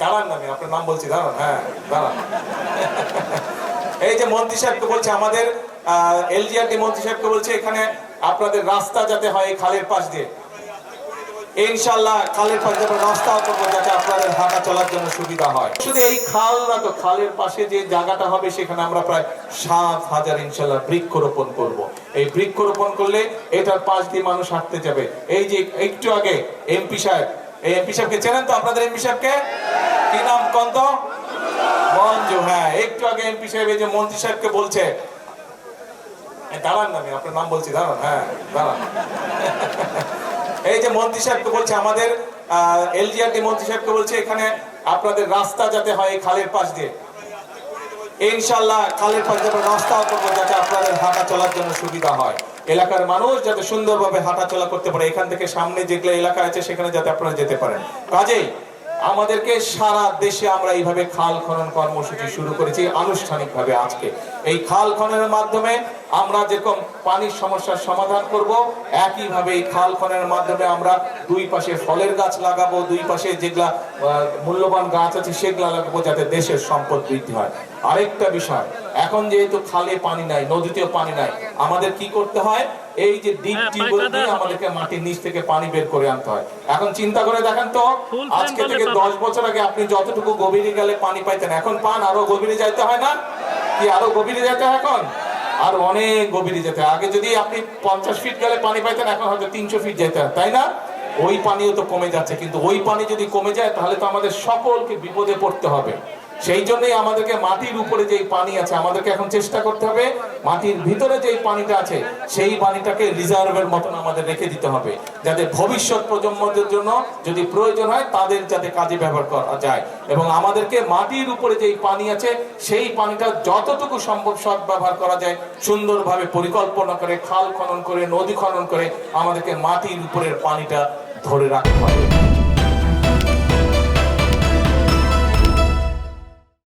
দাঁড়ান না, আমি আপনার নাম বলছি, দাঁড়ান। হ্যাঁ দাঁড়ান। এই যে মন্ত্রী সাহেবকে বলছে, আমাদের এলজিআরডি মন্ত্রী সাহেবকে বলছে এখানে আপনাদের রাস্তা যাতে হয় খালের পাশ দিয়ে, ইনশাআল্লাহ খালের পাশে রাস্তা করবো যাতে আপনাদের হাঁটা চলার জন্য সুবিধা হয়। শুধু এই খাল না তো, খালের পাশে যে জায়গাটা হবে সেখানে আমরা প্রায় 7,000 ইনশাআল্লাহ বৃক্ষরোপণ করব। এই বৃক্ষরোপণ করলে এটার পাশ দিয়ে মানুষ হাঁটতে যাবে। এই যে একটু আগে এমপি সাহেব, এই এমপি সাহেবকে চেনেন তো আপনাদের? এমপি সাহেবকে কি নাম কোন তো? মঞ্জু। হ্যাঁ, একটু আগে এমপি সাহেব এই যে মন্ত্রী সাহেবকে বলছে, দাঁড়ান না, আমি আপনার নাম বলছি, দাঁড়ান। হ্যাঁ দাঁড়ান। এই যে মন্ত্রী সাহেবকে বলছে, আমাদের এলজিআরডি মন্ত্রী সাহেবকে বলছে এখানে আপনাদের রাস্তা যাতে হয় খালের পাশ দিয়ে, ইনশাআল্লাহ খালের পাশ দিয়ে রাস্তা করবো যাতে আপনাদের হাঁটা চলার জন্য সুবিধা হয়। এলাকার মানুষ যাতে সুন্দরভাবে হাঁটা চলা করতে পারে, এখান থেকে সামনে যেগুলো এলাকা আছে সেখানে যাতে আপনারা যেতে পারেন। কাজেই আমাদেরকে সারা দেশে আমরা এইভাবে খাল খনন কর্মসূচি শুরু করেছি আনুষ্ঠানিকভাবে। আজকে এই খাল খননের মাধ্যমে আমরা যেরকম পানির সমস্যার সমাধান করব, একইভাবে এই খাল খননের মাধ্যমে আমরা দুই পাশে ফলের গাছ লাগাবো, দুই পাশে যেগুলা মূল্যবান গাছ আছে সেগুলা লাগাবো যাতে দেশের সম্পদ বৃদ্ধি হয়। আরেকটা বিষয়, এখন যেহেতু খালে পানি নাই, নদীতেও পানি নাই, আমাদের কি করতে হয়? এই যে ডিপ টিউবওয়েল দিয়ে আমাদেরকে মাটির নিচ থেকে পানি বের করে আনতে হয়। এখন চিন্তা করে দেখেন তো, আজকে থেকে 10 বছর আগে আপনি যতটুকু গভীরে গেলে পানি পাইতেন, এখন পান আরো গভীরে যাইতে হয় না? কি আরো গভীরে যেতে হয়? এখন আর অনেক গভীরে যেতে হয়। আগে যদি আপনি 50 ফিট গেলে পানি পাইতেন, এখন হয়তো 300 ফিট যেতে হয়, তাই না? ওই পানিও তো কমে যাচ্ছে, কিন্তু ওই পানি যদি কমে যায় তাহলে তো আমাদের সকলকে বিপদে পড়তে হবে। সেই জন্যই আমাদেরকে মাটির উপরে যেই পানি আছে, আমাদেরকে এখন চেষ্টা করতে হবে মাটির ভিতরে যেই পানিটা আছে সেই পানিটাকে রিজার্ভের মতন আমাদের রেখে দিতে হবে, যাতে ভবিষ্যৎ প্রজন্মদের জন্য যদি প্রয়োজন হয় তাদের যাতে কাজে ব্যবহার করা যায়। এবং আমাদেরকে মাটির উপরে যেই পানি আছে সেই পানিটা যতটুকু সম্ভব সৎ ব্যবহার করা যায়, সুন্দরভাবে পরিকল্পনা করে খাল খনন করে নদী খনন করে আমাদেরকে মাটির উপরের পানিটা ধরে রাখতে হবে।